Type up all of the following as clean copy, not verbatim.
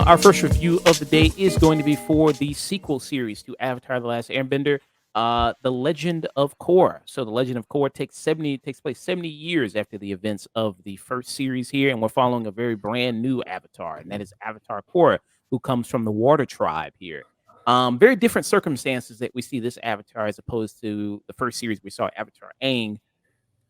Our first review of the day is going to be for the sequel series to Avatar: The Last Airbender, The Legend of Korra. So, The Legend of Korra takes place 70 years after the events of the first series here, and we're following a very brand new Avatar, and that is Avatar Korra, who comes from the Water Tribe here. Very different circumstances that we see this Avatar as opposed to the first series we saw Avatar Aang,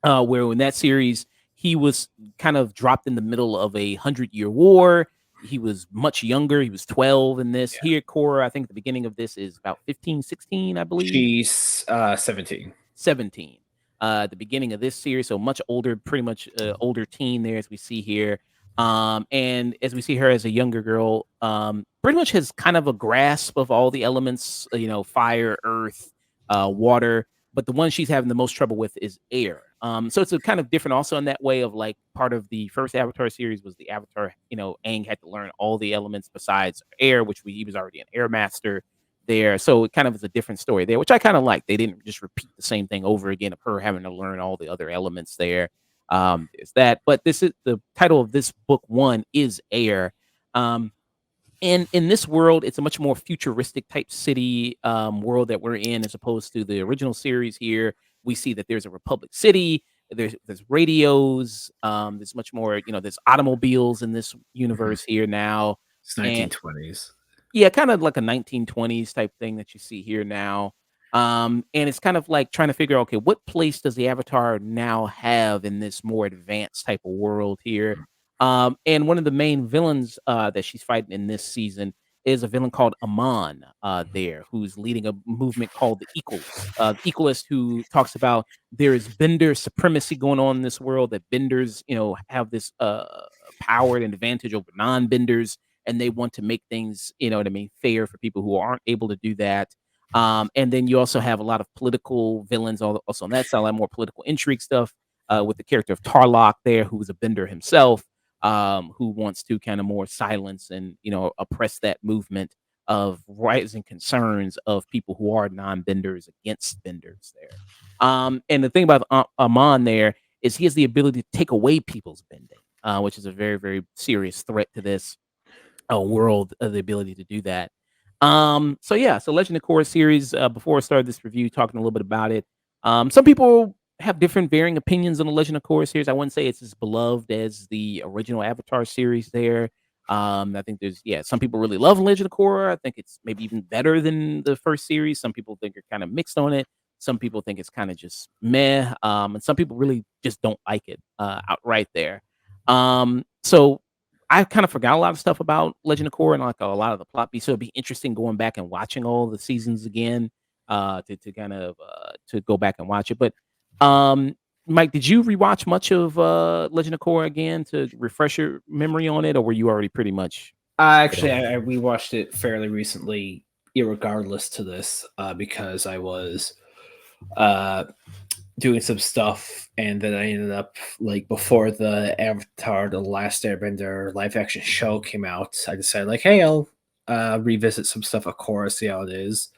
where in that series he was kind of dropped in the middle of a 100-year war. He was much younger. He was 12 in this. Yeah. Here, Korra, I think the beginning of this is about 15, 16, I believe. She's 17. 17. At the beginning of this series, so much older, pretty much older teen there as we see here. And as we see her as a younger girl, pretty much has kind of a grasp of all the elements, fire, earth, water, but the one she's having the most trouble with is air. So it's a kind of different also in that way of like part of the first Avatar series was the Avatar, Aang had to learn all the elements besides air, which he was already an air master there. So it kind of is a different story there, which I kind of like. They didn't just repeat the same thing over again of her having to learn all the other elements there. There's that. But this is the title of this book one is Air. And in this world, it's a much more futuristic type city world that we're in as opposed to the original series here. We see that there's a Republic City. There's radios. There's much more, there's automobiles in this universe here now. It's 1920s. Yeah, kind of like a 1920s type thing that you see here now. And it's kind of like trying to figure out, okay, what place does the Avatar now have in this more advanced type of world here? And one of the main villains that she's fighting in this season is a villain called Amon there, who's leading a movement called the Equals. The Equalist who talks about there is Bender supremacy going on in this world, that Benders, have this power and advantage over non-Benders, and they want to make things, fair for people who aren't able to do that. And then you also have a lot of political villains also on that side, a lot more political intrigue stuff with the character of Tarlok there, who is a Bender himself, who wants to kind of more silence and, oppress that movement of rising concerns of people who are non-Benders against Benders there. And the thing about Amon there is he has the ability to take away people's bending, which is a very, very serious threat to this world, the ability to do that. So Legend of Korra series, before I started this review, talking a little bit about it. Some people have different varying opinions on the Legend of Korra series. I wouldn't say it's as beloved as the original Avatar series there. I think there's some people really love Legend of Korra. I think it's maybe even better than the first series. Some people think are kind of mixed on it. Some people think it's kind of just meh. And some people really just don't like it outright there. So I kind of forgot a lot of stuff about Legend of Korra and like a lot of the plot beats. So it'd be interesting going back and watching all the seasons again to kind of to go back and watch it. But Mike, did you rewatch much of Legend of Korra again to refresh your memory on it, or were you already pretty much? Actually, I rewatched it fairly recently, irregardless to this, because I was doing some stuff, and then I ended up like before the Avatar: The Last Airbender live action show came out. I decided like, hey, I'll revisit some stuff of Korra, see how it is,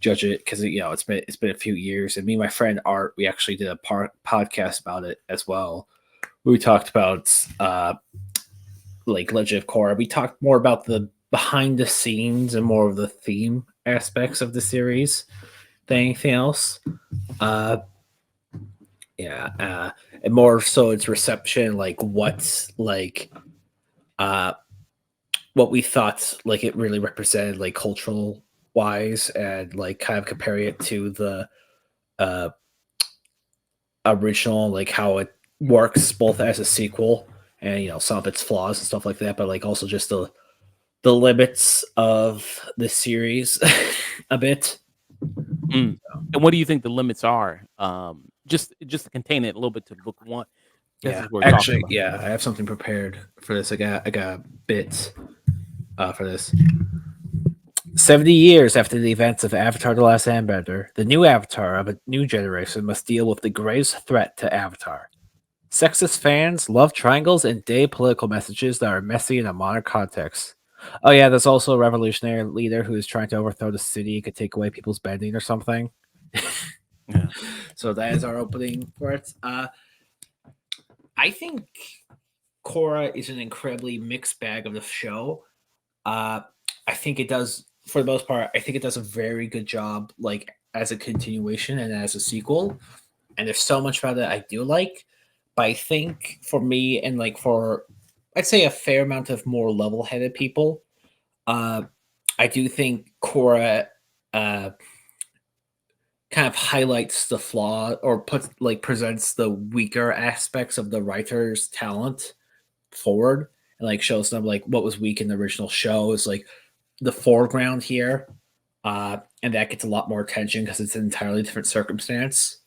judge it, because it's been a few years. And me and my friend Art, we actually did a podcast about it as well. We talked about like Legend of Korra. We talked more about the behind the scenes and more of the theme aspects of the series than anything else. And more so its reception, like what we thought like it really represented, like cultural wise, and like kind of comparing it to the original, like how it works both as a sequel and some of its flaws and stuff like that, but like also just the limits of the series a bit. And what do you think the limits are? Just to contain it a little bit to book one. Actually, I have something prepared for this. I got a bit for this. 70 years after the events of Avatar: The Last Airbender, the new Avatar of a new generation must deal with the greatest threat to Avatar. Sexist fans, love triangles, and day political messages that are messy in a modern context. Oh yeah, there's also a revolutionary leader who is trying to overthrow the city, could take away people's bending or something. Yeah. So that is our opening for it. I think Korra is an incredibly mixed bag of the show. Uh, I think it does, for the most part, I think it does a very good job, like as a continuation and as a sequel. And there's so much about it I do like. But I think for me and like for, I'd say a fair amount of more level-headed people, uh, I do think Korra uh, kind of highlights the flaw or puts like presents the weaker aspects of the writer's talent forward and like shows them like what was weak in the original show is like the foreground here, and that gets a lot more attention because it's an entirely different circumstance.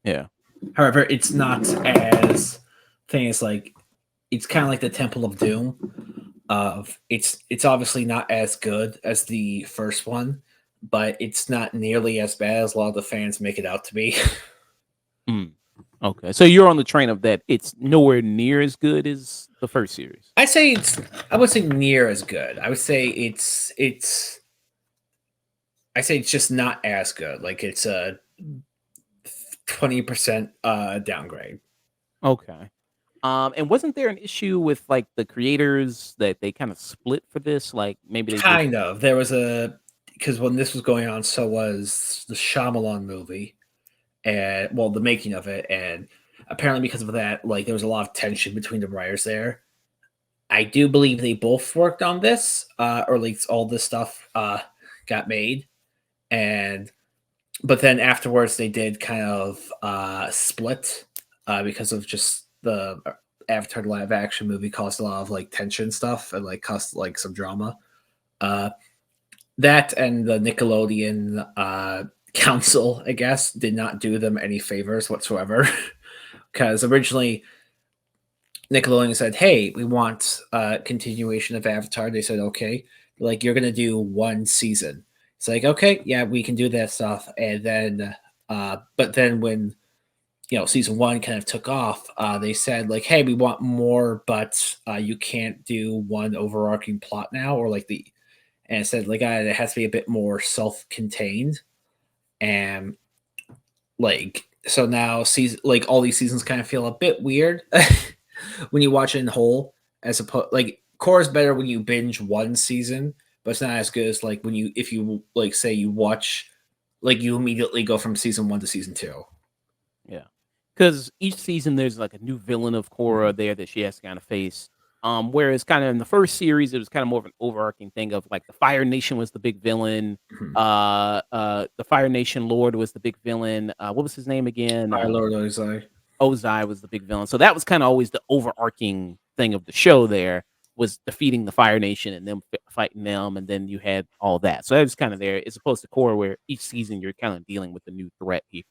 Yeah. However, it's not as thing as like it's kind of like the Temple of Doom. Of it's obviously not as good as the first one, but it's not nearly as bad as a lot of the fans make it out to be. Mm. Okay. So you're on the train of that. It's nowhere near as good as the first series. I say it's I would say near as good. I would say it's I say it's just not as good. Like it's a 20% downgrade. Okay. And wasn't there an issue with like the creators that they kind of split for this? Like maybe they did. Kind of. There was a because when this was going on, so was the Shyamalan movie, and well, the making of it, and apparently because of that, like there was a lot of tension between the writers there. I do believe they both worked on this, or at least all this stuff got made, and but then afterwards they did kind of split because of just the Avatar live action movie caused a lot of like tension stuff and like caused like some drama. Uh, that and the Nickelodeon council, I guess, did not do them any favors whatsoever. Because originally Nickelodeon said, "Hey, we want a continuation of Avatar." They said, "Okay." Like, you're gonna do one season. It's like, okay, yeah, we can do that stuff. And then, but then when season one kind of took off, they said like, "Hey, we want more, but you can't do one overarching plot now, or like the." And it said like, it has to be a bit more self-contained, and like so now season like all these seasons kind of feel a bit weird when you watch it in whole, as opposed like core is better when you binge one season, but it's not as good as like when you if you like say you watch like you immediately go from season one to season two. Yeah, because each season there's like a new villain of Korra there that she has to kind of face. Whereas kind of in the first series, it was kind of more of an overarching thing of like the Fire Nation was the big villain. Mhm. The Fire Nation Lord was the big villain. What was his name again? Fire Lord Ozai. Ozai was the big villain. So that was kind of always the overarching thing of the show. There was defeating the Fire Nation and them fighting them, and then you had all that. So that was kind of there, as opposed to Korra, where each season you're kind of dealing with a new threat here.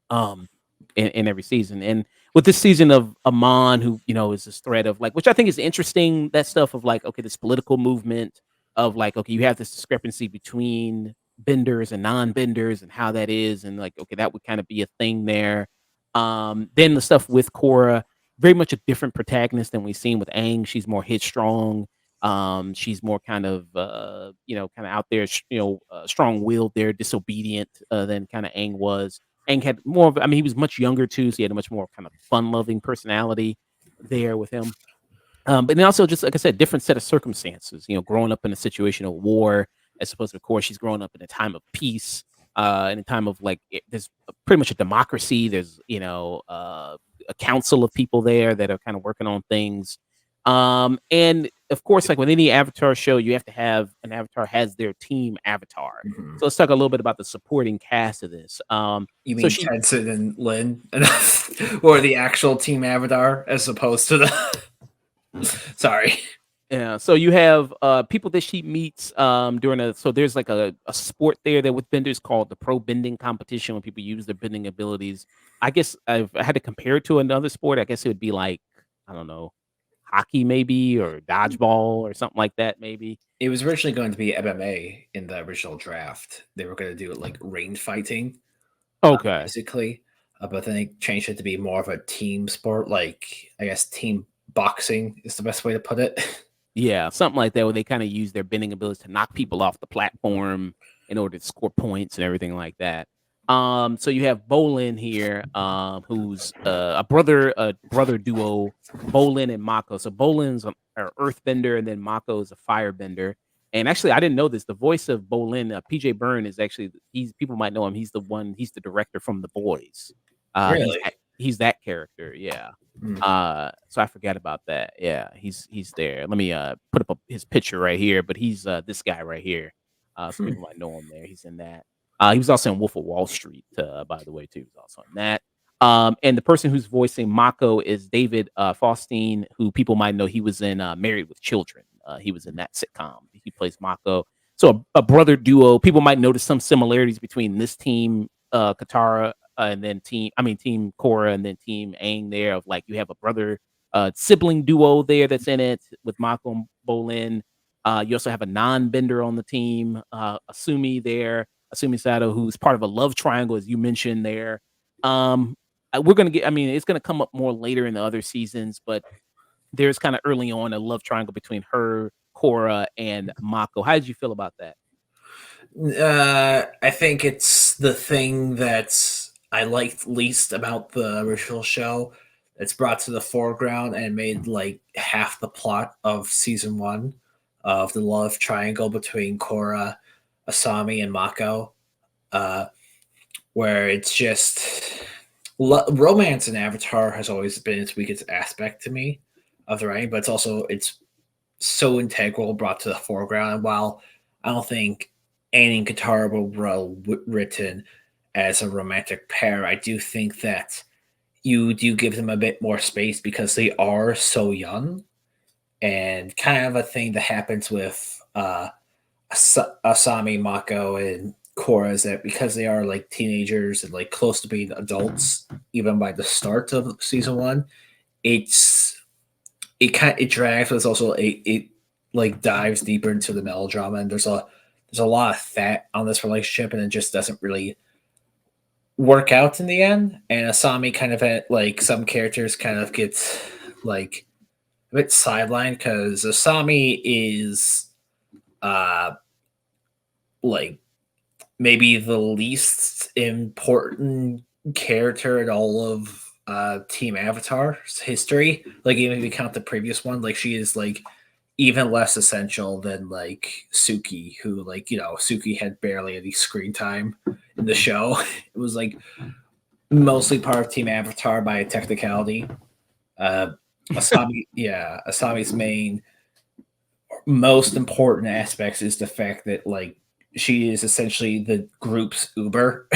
Um, in every season. And with this season of Amon, who is this threat of like, which I think is interesting. That stuff of like, okay, this political movement of like, okay, you have this discrepancy between benders and non-benders and how that is, and like, okay, that would kind of be a thing there. Then the stuff with Korra, very much a different protagonist than we've seen with Aang. She's more headstrong. She's more kind of kind of out there, strong-willed there, disobedient than kind of Aang was. Aang had more of, I mean, he was much younger too, so he had a much more kind of fun-loving personality there with him. But then also, just like I said, different set of circumstances. Growing up in a situation of war, as opposed to, of course, she's growing up in a time of peace, in a time of like, there's pretty much a democracy. There's a council of people there that are kind of working on things. And of course, like with any Avatar show, you have to have an Avatar has their team Avatar. Mhm. So let's talk a little bit about the supporting cast of this. You So mean she Tenzin and Lin, or the actual Team Avatar, as opposed to the? Sorry. Yeah, so you have people that she meets during there's like a sport there that with benders called the pro bending competition when people use their bending abilities. I guess if I had to compare it to another sport, I guess it would be like, I don't know, hockey maybe, or dodgeball or something like that maybe. It was originally going to be MMA in the original draft. They were going to do it like range fighting, Okay. basically, but then they changed it to be more of a team sport. Like I guess team boxing is the best way to put it. Yeah, something like that where they kinda use their bending abilities to knock people off the platform in order to score points and everything like that. So you have Bolin here, who's, a brother duo, Bolin and Mako. So Bolin's a earthbender, and then Mako is a firebender. And actually, I didn't know this. The voice of Bolin, PJ Byrne, is actually he's people might know him. He's the director from The Boys. Really? He's that character, yeah. Mm. So I forgot about that. Yeah, he's there. Let me put up his picture right here, but he's this guy right here. So Hmm. people might know him there. He's in that. He was also in Wolf of Wall Street, by the way, too. He was also in that. And the person who's voicing Mako is David Faustine, who people might know. He was in Married with Children. He was in that sitcom. He plays Mako. So a brother duo. People might notice some similarities between this team, Katara, and then Team Korra, and then Team Aang there of like you have a brother sibling duo there that's in it with Mako and Bolin. You also have a non-bender on the team, Asumi there, Asumi Sato, who's part of a love triangle, as you mentioned there. Um, we're gonna get. I mean, it's gonna come up more later in the other seasons, but there's kind of early on a love triangle between her, Korra, and Mako. How did you feel about that? I think it's the thing that I liked least about the original show. It's brought to the foreground and made like half the plot of season one of the love triangle between Korra, Asami, and Mako. Uh, where it's just romance in Avatar has always been its weakest aspect to me of the writing, but it's so integral brought to the foreground. And while I don't think Annie and Katara were well written as a romantic pair, I do think that you do give them a bit more space because they are so young, and kind of a thing that happens with Asami, Mako, and Korra is that because they are like teenagers and like close to being adults, even by the start of season one, it's it drags, but it's also it like dives deeper into the melodrama, and there's a lot of fat on this relationship, and it just doesn't really work out in the end. And Asami kind of had like some characters kind of gets like a bit sidelined because Asami is uh like maybe the least important character in all of Team Avatar's history. Like even if you count the previous one, like she is like even less essential than like Suki, who like Suki had barely any screen time in the show. It was like mostly part of Team Avatar by a technicality. Uh, Asami's main most important aspects is the fact that like she is essentially the group's Uber.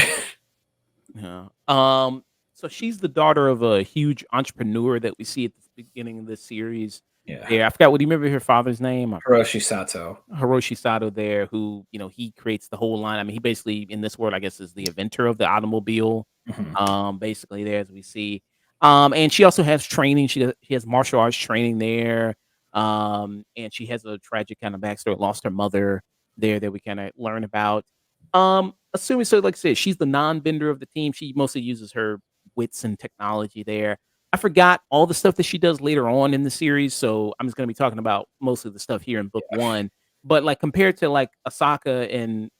Yeah. So she's the daughter of a huge entrepreneur that we see at the beginning of this series. Yeah, Yeah, I forgot. What do you remember her father's name? I forgot. Hiroshi Sato. Hiroshi Sato there, who, he creates the whole line. I mean, he basically in this world, I guess, is the inventor of the automobile. Mhm. Basically there as we see. And she also has training. She has martial arts training there. And she has a tragic kind of backstory. Lost her mother there that we kind of learn about. Assuming so, like I said, she's the non-bender of the team. She mostly uses her wits and technology there. I forgot all the stuff that she does later on in the series, so I'm just gonna be talking about most of the stuff here in book one. But like compared to like Asaka and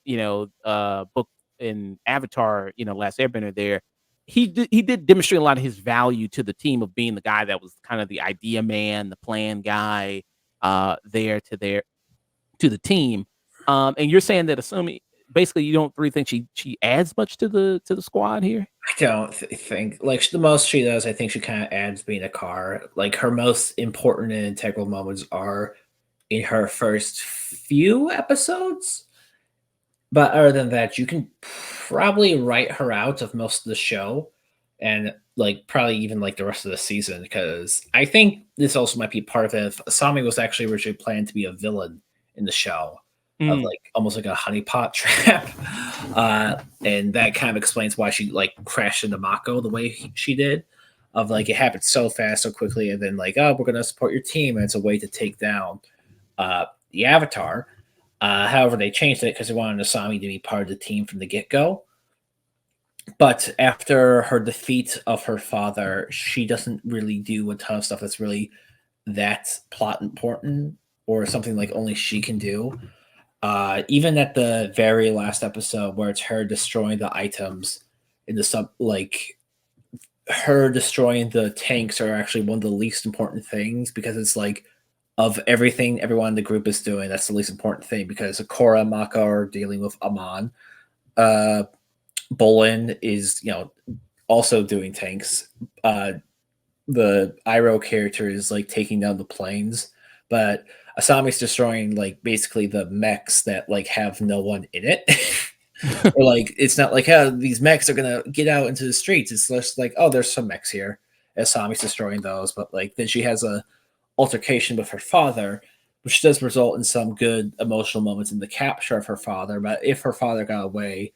book in Avatar, Last Airbender, there, he did demonstrate a lot of his value to the team of being the guy that was kind of the idea man, the plan guy, there to the team. And you're saying that assuming basically you don't really think she adds much to the squad here? I don't think like the most she does. I think she kind of adds being a car. Like her most important and integral moments are in her first few episodes. But other than that, you can probably write her out of most of the show, and like probably even like the rest of the season. Because I think this also might be part of it. If Asami was actually originally planned to be a villain in the show, of Mm, like almost like a honeypot trap, and that kind of explains why she like crashed into Mako the way she did. Of like it happened so fast, so quickly, and then like, oh, we're gonna support your team, and it's a way to take down the Avatar. However, they changed it because they wanted Asami to be part of the team from the get go. But after her defeat of her father, she doesn't really do a ton of stuff that's really that plot important. or something like only she can do. Even at the very last episode where it's her destroying the items in the sub, like her destroying the tanks are actually one of the least important things because it's like of everything everyone in the group is doing, that's the least important thing because Korra and Maka are dealing with Amon. Uh, Bolin is, also doing tanks. The Iroh character is like taking down the planes, but Asami's destroying like basically the mechs that like have no one in it. Or like it's not like oh these mechs are gonna get out into the streets. It's just like oh there's some mechs here. Asami's destroying those, but like then she has a altercation with her father, which does result in some good emotional moments in the capture of her father. But if her father got away,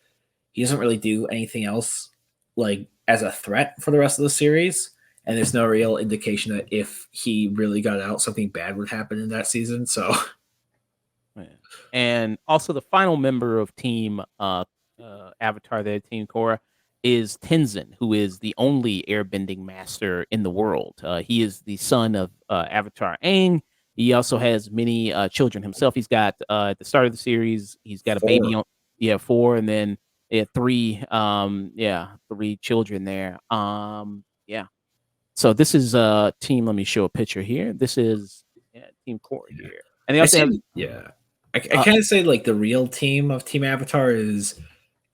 he doesn't really do anything else like as a threat for the rest of the series. And there's no real indication that if he really got out, something bad would happen in that season. So Yeah. And also the final member of Team Avatar there, Team Korra, is Tenzin, who is the only airbending master in the world. He is the son of Avatar Aang. He also has many children himself. He's got at the start of the series, he's got a baby 4. on four, and then three three children there. Yeah. So this is team. Let me show a picture here. This is Team Korra Yeah. here, and they I also say, have yeah. I uh, kind of say like the real team of Team Avatar is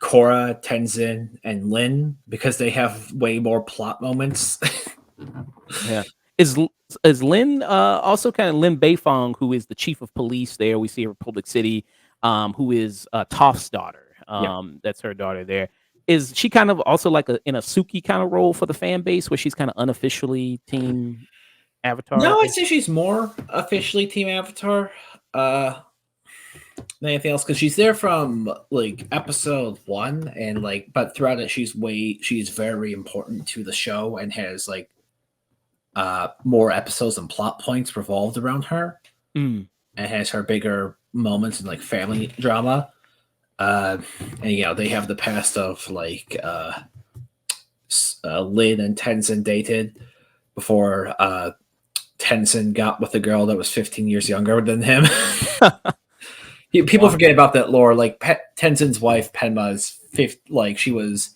Korra, Tenzin, and Lin because they have way more plot moments. Yeah. Is is Lin also kind of Lin Beifong, who is the chief of police there? We see in Republic City, who is Toph's daughter. Yeah. That's her daughter there. Is she kind of also like in a Suki kind of role for the fan base, where she's kind of unofficially Team Avatar? No, I'd say she's more officially Team Avatar uh, than anything else because she's there from like episode 1, and like, but throughout it, she's very important to the show and has like more episodes and plot points revolved around her, Mm, and has her bigger moments in like family drama. And they have the past of like Lin and Tenzin dated before Tenzin got with a girl that was 15 years younger than him. People wow. forget about that lore. Like Tenzin's wife Penma is like she was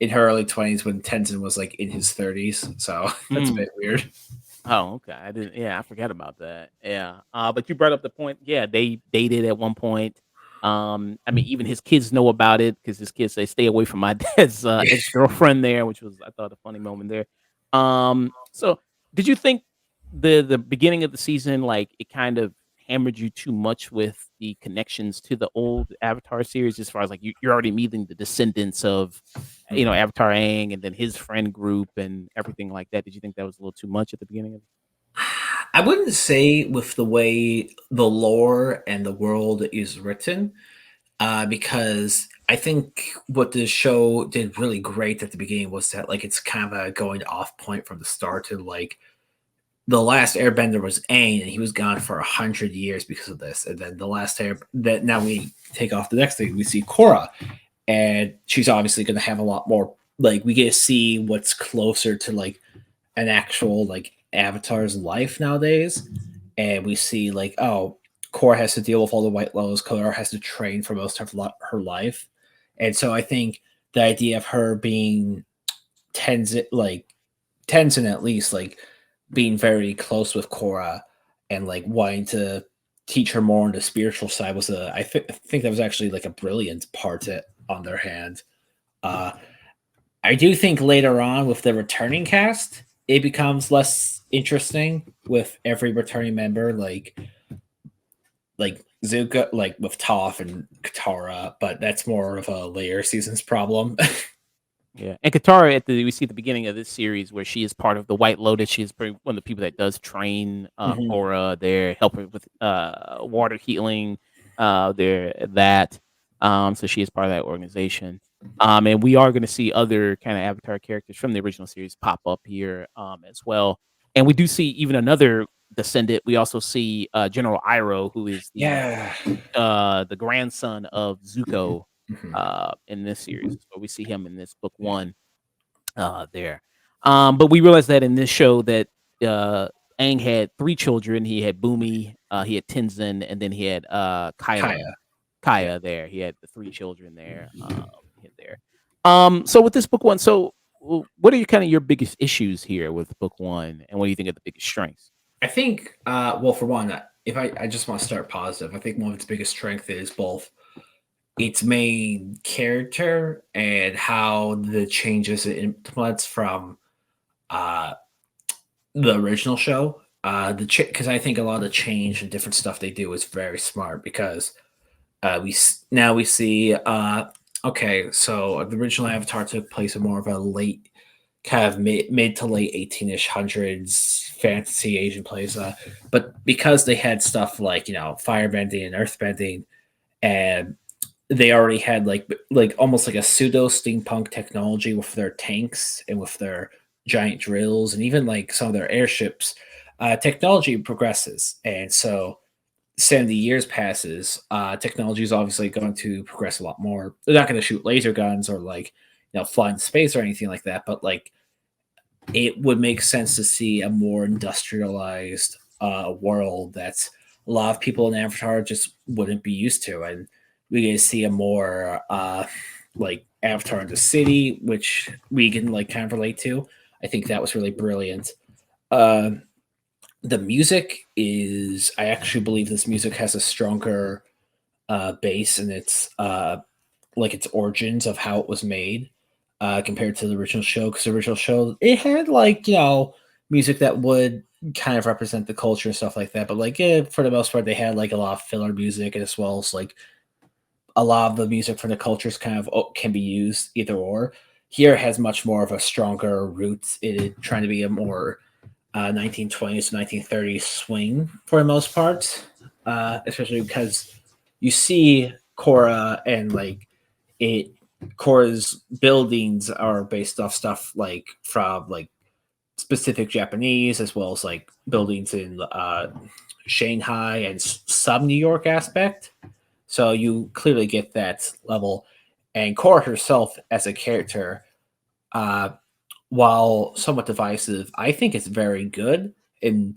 in her early 20s when Tenzin was like in his 30s. So that's a Mm. bit weird. Oh, okay. I didn't. Yeah, I forgot about that. Yeah. But you brought up the point. Yeah, they dated at one point. I mean, even his kids know about it because his kids say, "Stay away from my dad's ex girlfriend." There, which was I thought a funny moment there. So did you think the beginning of the season like it kind of hammered you too much with the connections to the old Avatar series as far as like you're already meeting the descendants of Avatar Aang and then his friend group and everything like that. Did you think that was a little too much at the beginning of I wouldn't say with the way the lore and the world is written, because I think what the show did really great at the beginning was that like it's kind of a going off point from the start to like the last airbender was Aang and he was gone for 100 years because of this. And then the last air that now we take off the next thing, we see Korra. And she's obviously gonna have a lot more like we get to see what's closer to like an actual like avatar's life nowadays. And we see like, oh, Korra has to deal with all the White Lotus, Korra has to train for most of her life. And so I think the idea of her being Tenzin at least like being very close with Korra and like wanting to teach her more on the spiritual side was I think that was actually like a brilliant on their hand. Uh, I do think later on with the returning cast, it becomes less interesting with every returning member, like Zuka, like with Toph and Katara, but that's more of a later seasons problem. Yeah, and Katara we see at the beginning of this series where she is part of the White Lotus. She is one of the people that does train Mhm. Korra. They're helping with water healing. There that so she is part of that organization. And we are going to see other kind of Avatar characters from the original series pop up here as well. And we do see even another descendant. We also see General Iroh, who is Yeah. the grandson of Zuko Mhm. in this series. So we see him in this book one there. But we realize that in this show that Aang had 3 children. He had Bumi, he had Tenzin, and then he had, Kaya. Yeah. Kaya there. He had the 3 children there, in there. So with this book 1, so what are your kinda your biggest issues here with book 1, and what do you think are the biggest strengths? I think, well, for one, if I just want to start positive, I think one of its biggest strength is both its main character and how the changes it implements from uh, the original show. Because I think a lot of the change and different stuff they do is very smart because now we see okay, so the original Avatar took place in more of a late kind of mid to late 18ish hundreds fantasy Asian place, but because they had stuff like firebending and earthbending, and they already had like almost like a pseudo steampunk technology with their tanks and with their giant drills and even like some of their airships. Technology progresses, and so 70 years passes, technology is obviously going to progress a lot more. They're not going to shoot laser guns or like fly in space or anything like that, but like it would make sense to see a more industrialized world that a lot of people in Avatar just wouldn't be used to, and we get to see a more like Avatar in the city, which we can like kind of relate to. I think that was really brilliant. Uh, the music is, I actually believe this music has a stronger base in its like its origins of how it was made compared to the original show. Because the original show it had like music that would kind of represent the culture and stuff like that. But like for the most part, they had like a lot of filler music as well as like a lot of the music for the cultures kind of can be used either or. Here it has much more of a stronger roots in it, trying to be a more 1920s to 1930s swing for the most part, especially because you see Korra and like it Korra's buildings are based off stuff like from like specific Japanese as well as like buildings in Shanghai and some New York aspect. So you clearly get that level. And Korra herself as a character, uh, while somewhat divisive, I think it's very good. And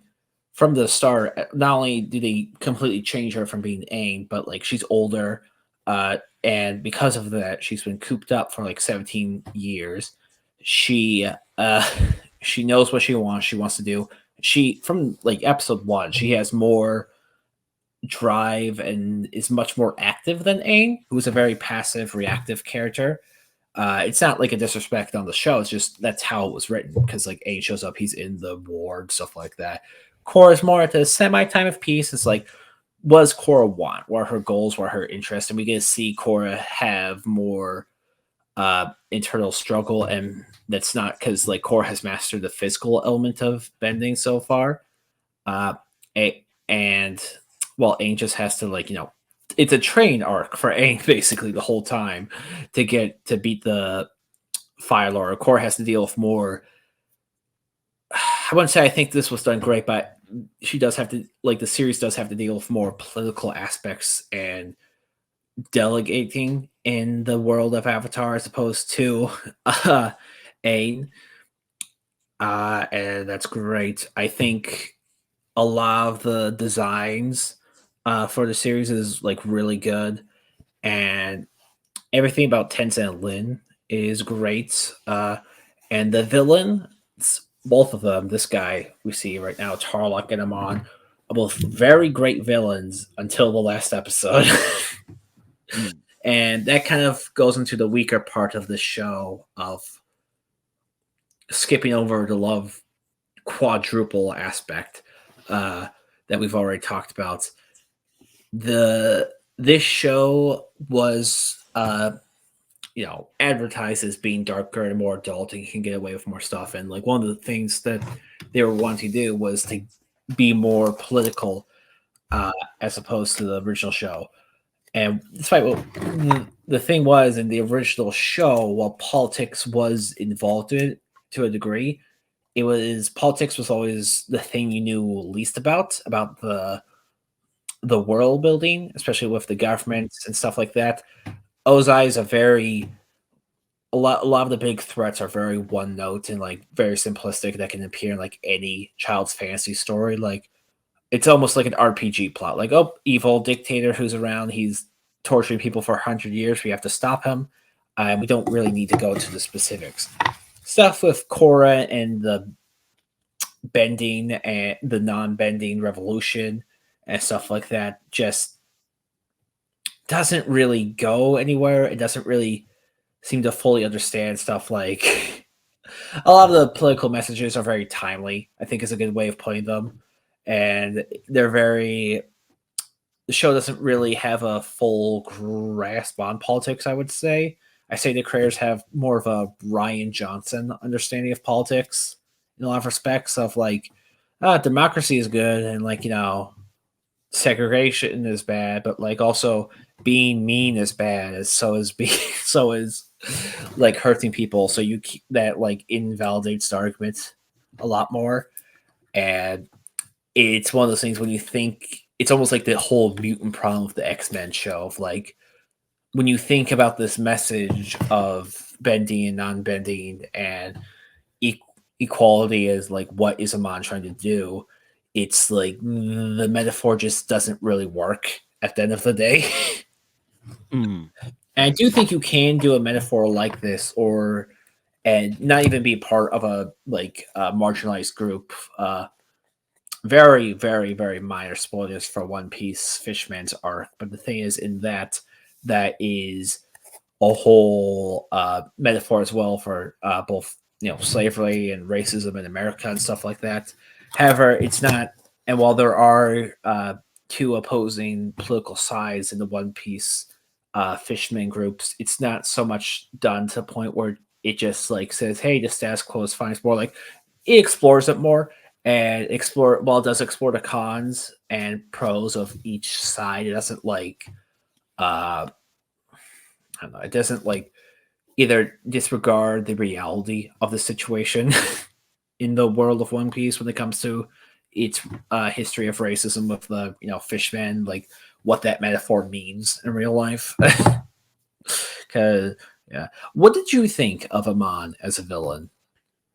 from the start, not only do they completely change her from being Aang, but like she's older, and because of that, she's been cooped up for like 17 years. She uh, she knows what she wants. She wants to do. She from like episode one, she has more drive and is much more active than Aang, who's a very passive, reactive character. It's not like a disrespect on the show. It's just that's how it was written. Because like Aang shows up, he's in the war and stuff like that. Korra's more at the semi time of peace. It's like, what does Korra want? What are her goals? What are her interests? And we get to see Korra have more internal struggle, and that's not because like Korra has mastered the physical element of bending so far. Uh, and well, Aang just has to like it's a train arc for Aang basically the whole time to get to beat the Fire Lord. Korra has to deal with more. I wouldn't say I think this was done great, but she does have to like the series does have to deal with more political aspects and delegating in the world of Avatar as opposed to Aang. And that's great. I think a lot of the designs for the series is like really good, and everything about Tenzin and Lin is great. And the villain, both of them, this guy we see right now, Tarlock and Amon, are both very great villains until the last episode. Mm. And that kind of goes into the weaker part of the show of skipping over the love quadruple aspect that we've already talked about. This show was advertised as being darker and more adult and can get away with more stuff, and like one of the things that they were wanting to do was to be more political as opposed to the original show. And despite what the thing was in the original show, while politics was involved in it to a degree, it was politics was always the thing you knew least about the world building, especially with the Mhm. governments and stuff like that. Ozai is a very a lot of the big threats are very one note and like very simplistic that can appear in like any child's fantasy story. Like it's almost like an RPG plot. Like, oh, evil dictator who's around, he's torturing people for 100 years. We have to stop him. And we don't really need to go into the specifics. Stuff with Korra and the bending and the non-bending revolution and stuff like that just doesn't really go anywhere. It doesn't really seem to fully understand stuff like a lot of the political messages are very timely, I think is a good way of putting them. And they're very the show doesn't really have a full grasp on politics, I would say. I say the creators have more of a Ryan Johnson understanding of politics in a lot of respects of like democracy is good and like, segregation is bad, but like also being mean is bad, as so is being so is like hurting people. So you keep that like invalidates the argument a lot more. And it's one of those things when you think it's almost like the whole mutant problem of the X-Men show of like when you think about this message of bending and non-bending and e- equality is like what is Amon trying to do, it's like the metaphor just doesn't really work at the end of the day. Mm. And I do think you can do a metaphor like this or and not even be part of a like marginalized group. Very, very, very minor spoilers for One Piece Fishman's arc. But the thing is, in that, that is a whole metaphor as well for both slavery and racism in America and stuff like that. However, it's not. And while there are two opposing political sides in the One Piece fisherman groups, it's not so much done to the point where it just like says, "Hey, the status quo is fine." It's more like it explores it more and explore. While it does explore the cons and pros of each side, it doesn't like I don't know. It doesn't like either disregard the reality of the situation in the world of One Piece when it comes to its history of racism with the fishmen, like what that metaphor means in real life. Because yeah, what did you think of Amon as a villain?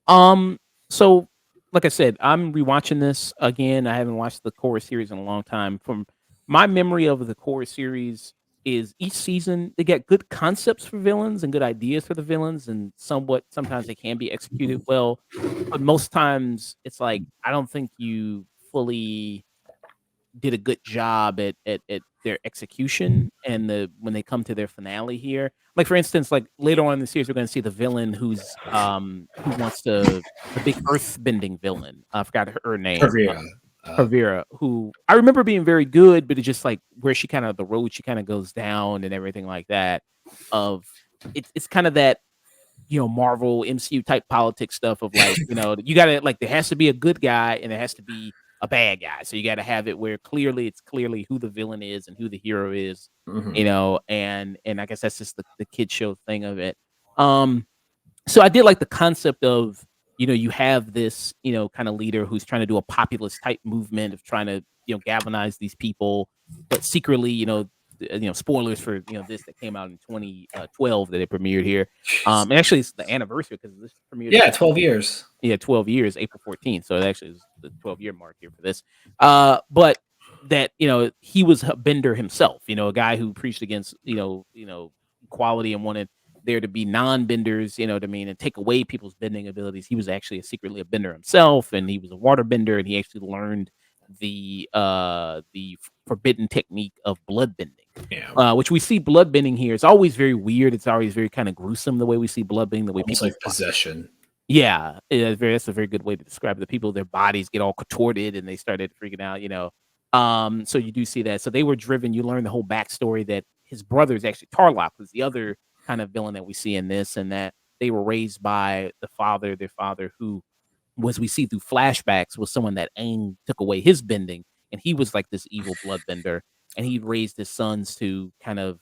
Um, so like I said, I'm rewatching this again. I haven't watched the Korra series in a long time. From my memory of the Korra series is each season they get good concepts for villains and good ideas for the villains, and sometimes they can be executed well. But most times it's like I don't think you fully did a good job at their execution and when they come to their finale here. Like for instance, like later on in the series, we're going to see the villain who wants to the big earth bending villain. I forgot her name. Career. Hervera, who I remember being very good, but it's just like where she kind of the road she kind of goes down and everything like that. Of it's kind of that Marvel MCU type politics stuff of like, you gotta like there has to be a good guy and there has to be a bad guy. So you gotta have it where it's clearly who the villain is and who the hero is, Mhm. and I guess that's just the kid show thing of it. Um so I did like the concept of, you have this, kind of leader who's trying to do a populist type movement of trying to, galvanize these people, but secretly, spoilers for, this that came out in 2012 that it premiered here. Jeez. And actually it's the anniversary because this premiered Yeah, 12 years. yeah, 12 years, April 14th. So it actually is the 12-year mark here for this. But that, he was a bender himself, a guy who preached against, equality and wanted there to be non-benders, what I mean, and take away people's bending abilities. He was actually secretly a bender himself, and he was a water bender, and he actually learned the forbidden technique of blood bending. Yeah, Which we see blood bending here. It's always very weird. It's always very kind of gruesome the way we see blood bending, the way almost people like possession. yeah, that's a very good way to describe it. The people, their bodies get all contorted and they started freaking out. So you do see that. So they were driven. You learn the whole backstory that his brother is actually Tarlok, who's the other kind of villain that we see in this, and that they were raised by their father, who was we see through flashbacks was someone that Aang took away his bending, and he was like this evil bloodbender, and he raised his sons to kind of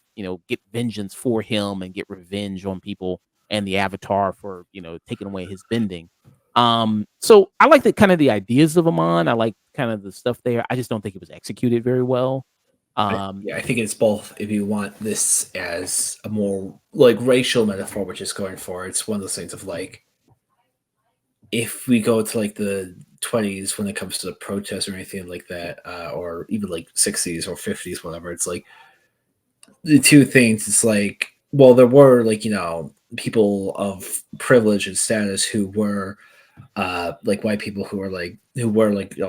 get vengeance for him and get revenge on people and the Avatar for taking away his bending. So I like the kind of the ideas of Amon. I like kind of the stuff there. I just don't think it was executed very well. Yeah, I think it's both. If you want this as a more like racial metaphor, which is going for, it's one of those things of like, if we go to like the 20s when it comes to the protests or anything like that, or even like 60s or 50s, whatever, it's like the two things. It's like, well, there were like, people of privilege and status who were like white people who were like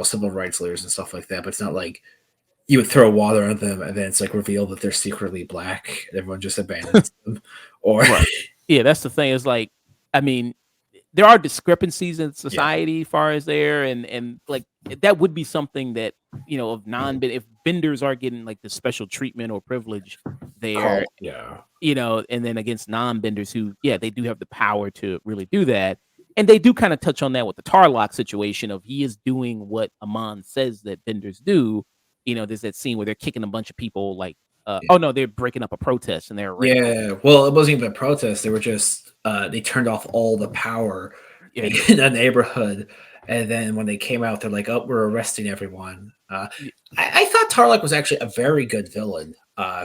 civil rights leaders and stuff like that, but it's not like you would throw water on them and then it's like revealed that they're secretly black and everyone just abandons them. Or Right. Yeah, that's the thing is like, I mean, there are discrepancies in yeah, society far as there and like that would be something that, of if benders are getting like the special treatment or privilege there, Carl, yeah, and then against non-benders who, yeah, they do have the power to really do that. And they do kind of touch on that with the Tarlock situation of he is doing what Amon says that benders do. There's that scene where they're kicking a bunch of people like, yeah. oh no, they're breaking up a protest and they're arresting. Yeah, well, it wasn't even a protest. They were just they turned off all the power Yeah, in the neighborhood, and then when they came out, they're like, "Oh, we're arresting everyone." I thought Tarlok was actually a very good villain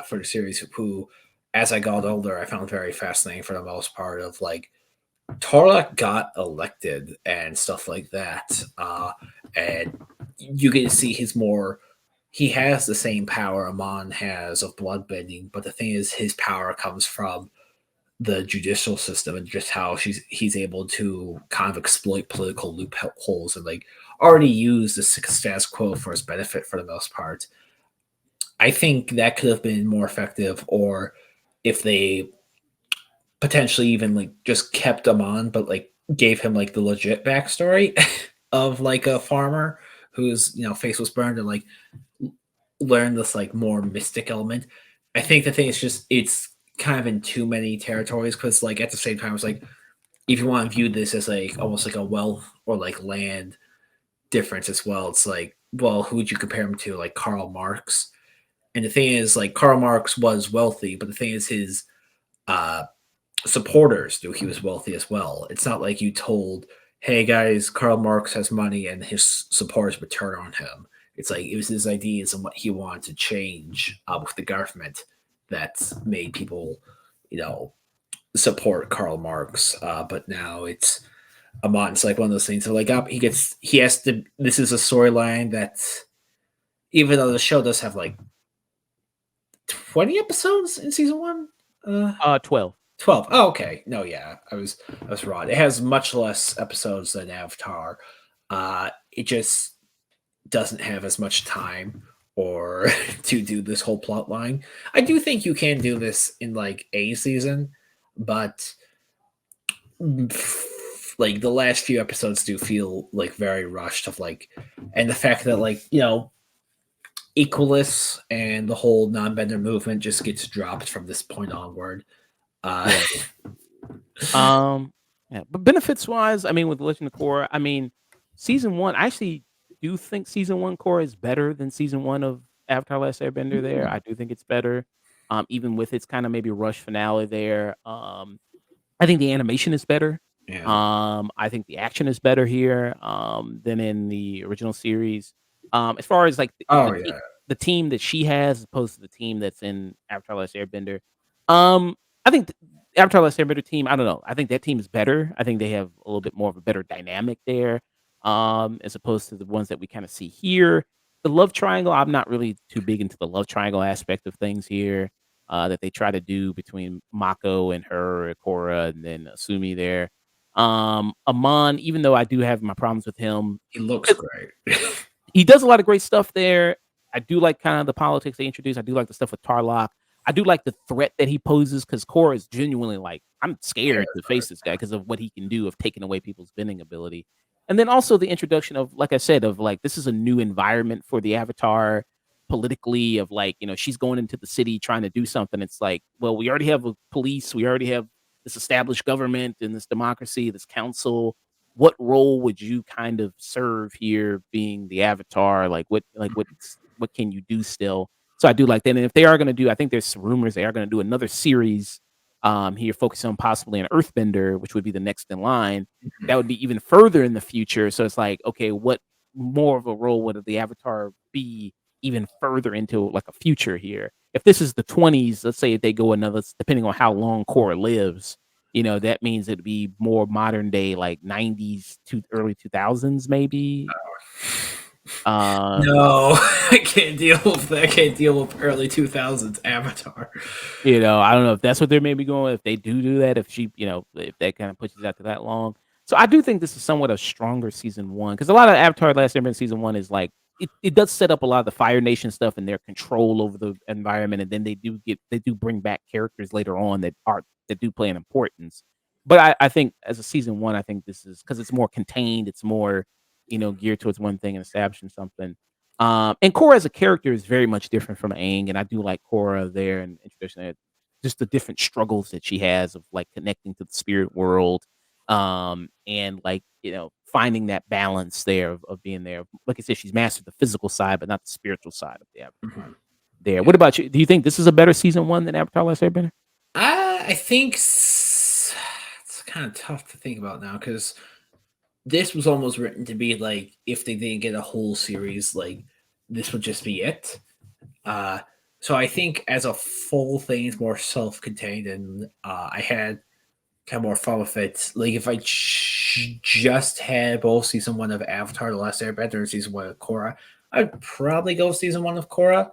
for the series. Who, as I got older, I found very fascinating for the most part. Of like, Tarlok got elected and stuff like that, and you get to see his more. He has the same power Amon has of bloodbending, but the thing is, his power comes from the judicial system and just how he's able to kind of exploit political loopholes and like already use the status quo for his benefit for the most part. I think that could have been more effective, or if they potentially even like just kept him on, but like gave him like the legit backstory of like a farmer whose face was burned and like learn this like more mystic element. I think the thing is just it's kind of in too many territories because like at the same time it's like if you want to view this as like almost like a wealth or like land difference as well, it's like, well, who would you compare him to? Like Karl Marx. And the thing is, like Karl Marx was wealthy, but the thing is his uh supporters knew he was wealthy as well. It's not like you told, "Hey guys, Karl Marx has money," and his supporters would turn on him. It's like it was his ideas and what he wanted to change with the government that made people, you know, support Karl Marx. But now it's It's like one of those things. So like, up, he has to. This is a storyline that, even though the show does have like 20 episodes in season one, uh, 12. 12. Oh, okay. No, yeah, I was wrong. It has much less episodes than Avatar. It just doesn't have as much time or to do this whole plot line. I do think you can do this in like a season, but like the last few episodes do feel like very rushed of like, and the fact that like, Equalist and the whole non-bender movement just gets dropped from this point onward. Uh Yeah. Um, yeah, but benefits wise, I mean, with Legend of Korra, I mean, season one, I actually do think season one Korra is better than season one of Avatar: Last Airbender. There, I do think it's better. Even with its kind of maybe rush finale there. I think the animation is better. yeah. I think the action is better here than in the original series. As far as like Oh yeah. the team that she has, as opposed to the team that's in Avatar: Last Airbender, um, I think the Avatar: Last Airbender team. I don't know. I think that team is better. I think they have a little bit more of a better dynamic there, as opposed to the ones that we kind of see here. The love triangle. I'm not really too big into the love triangle aspect of things here that they try to do between Mako and her, Korra, and then Asumi there. Amon, even though I do have my problems with him, He looks great. he does a lot of great stuff there. I do like kind of the politics they introduce. I do like the stuff with Tarlock. I do like the threat that he poses because Korra is genuinely like, I'm Yeah. scared to face this guy because of what he can do of taking away people's bending ability. And then also the introduction of, like I said, of like, this is a new environment for the Avatar politically, of like, she's going into the city trying to do something. It's like, well, we already have a police, we already have this established government and this democracy, this council. What role would you kind of serve here being the Avatar? What can you do still? So I do like that. And if they are going to do, I think there's some rumors they are going to do another series here focusing on possibly an Earthbender, which would be the next in line. That would be even further in the future. So it's like, okay, what more of a role would the Avatar be even further into like a future here. If this is the 20s, let's say if they go another, depending on how long Korra lives, that means it'd be more modern day, like 90s to early 2000s, maybe. Uh, No, I can't deal with that. I can't deal with early 2000s Avatar. I don't know if that's what they're maybe going. If they do that, if she, if that kind of pushes out to that long. So I do think this is somewhat a stronger season one because a lot of Avatar Last Airbender season one is like it does set up a lot of the Fire Nation stuff and their control over the environment, and then they do bring back characters later on that do play an importance. But I think as a season one, I think this is because it's more contained, it's more geared towards one thing and establishing something. And Korra as a character is very much different from Aang, and I do like Korra there and introducing it, just the different struggles that she has of like connecting to the spirit world, and like finding that balance there of being there. Like I said, she's mastered the physical side, but not the spiritual side of the Avatar. Mhm. There. Yeah. What about you? Do you think this is a better season one than Avatar: Last Airbender? I think it's kind of tough to think about now because this was almost written to be like if they didn't get a whole series, like this would just be it. Uh, so I think as a full thing, it's more self-contained, and I had kind of more fun with it. Like if I just had both season one of Avatar: The Last Airbender and season one of Korra, I'd probably go season one of Korra.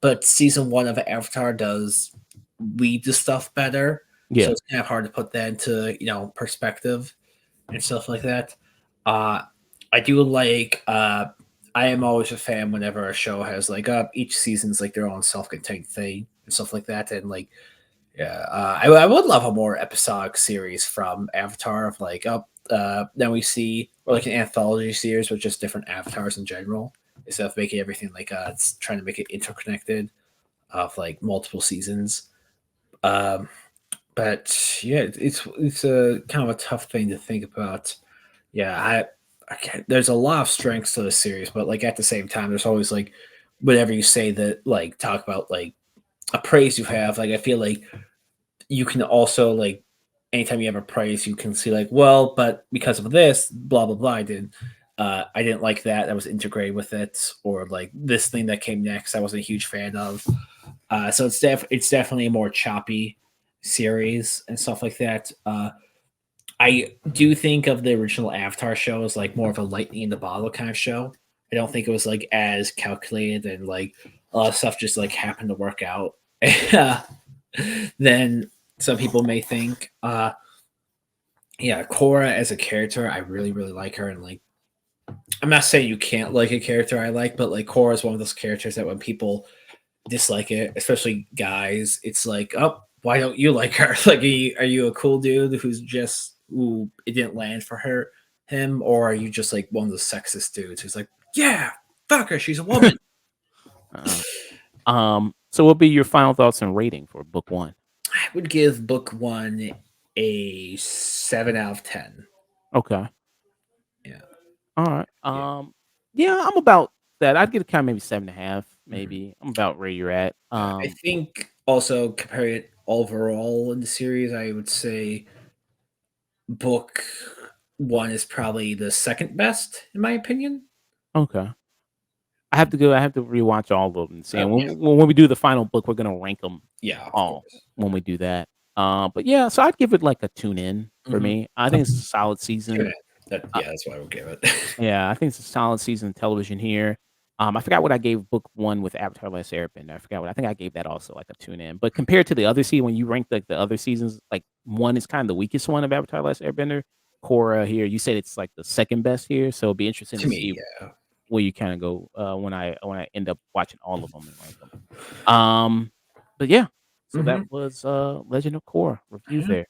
But season one of Avatar does read the stuff better, so Yeah. it's kind of hard to put that into perspective and stuff like that. Uh, I do like. I am always a fan whenever a show has like each season's like their own self-contained thing and stuff like that, and like yeah, I would love a more episodic series from Avatar of like up. Then we see or like an anthology series with just different avatars in general instead of making everything like it's trying to make it interconnected of like multiple seasons. Um, but yeah, it's a kind of a tough thing to think about. Yeah, I can't, there's a lot of strengths to the series, but like at the same time, there's always like whatever you say that like talk about like a praise you have. Like I feel like you can also like anytime you have a praise, you can see like, well, but because of this, blah blah blah, I didn't like that. That was integrated with it, or like this thing that came next, I wasn't a huge fan of. So it's definitely a more choppy series and stuff like that. I do think of the original Avatar show as like more of a lightning in the bottle kind of show. I don't think it was like as calculated and like a lot of stuff just like happened to work out than some people may think. Yeah, Korra as a character, I really really like her, and like I'm not saying you can't like a character I like, but like Korra is one of those characters that when people dislike it, especially guys, it's like, oh, why don't you like her? Like, are you a cool dude who's just ooh, it didn't land for him, or are you just like one of those sexist dudes who's like, yeah, fuck her, she's a woman? Uh, so what would be your final thoughts and rating for book one? I would give book one a 7 out of 10. Okay. Yeah, All right. yeah. Yeah, I'm about that. I'd give it kind of maybe 7.5, Mhm. maybe. I'm about where you're at. I think also compare it overall in the series, I would say book one is probably the second best in my opinion. Okay. I have to rewatch all of them and see. Oh And yeah, when we do the final book, we're gonna rank them yeah, of all course. when we do that. But yeah, so I'd give it like a tune in for Mhm. me. I think it's a Okay. solid Tune season. in. That Uh, yeah, that's what I would give it. yeah, I think it's a solid season of television here. I forgot what I gave book one with Avatar Last Airbender. I forgot what I think I gave that also like a tune in. But compared to the other season, when you rank like the other seasons, like one is kind of the weakest one of Avatar Last Airbender. Korra here, you said it's like the second best here, so it'll be interesting To to me, see yeah. where you kinda go, when I end up watching all of them and rank them. Um, but yeah, so that Mhm. was, Legend of Korra review Yeah. there.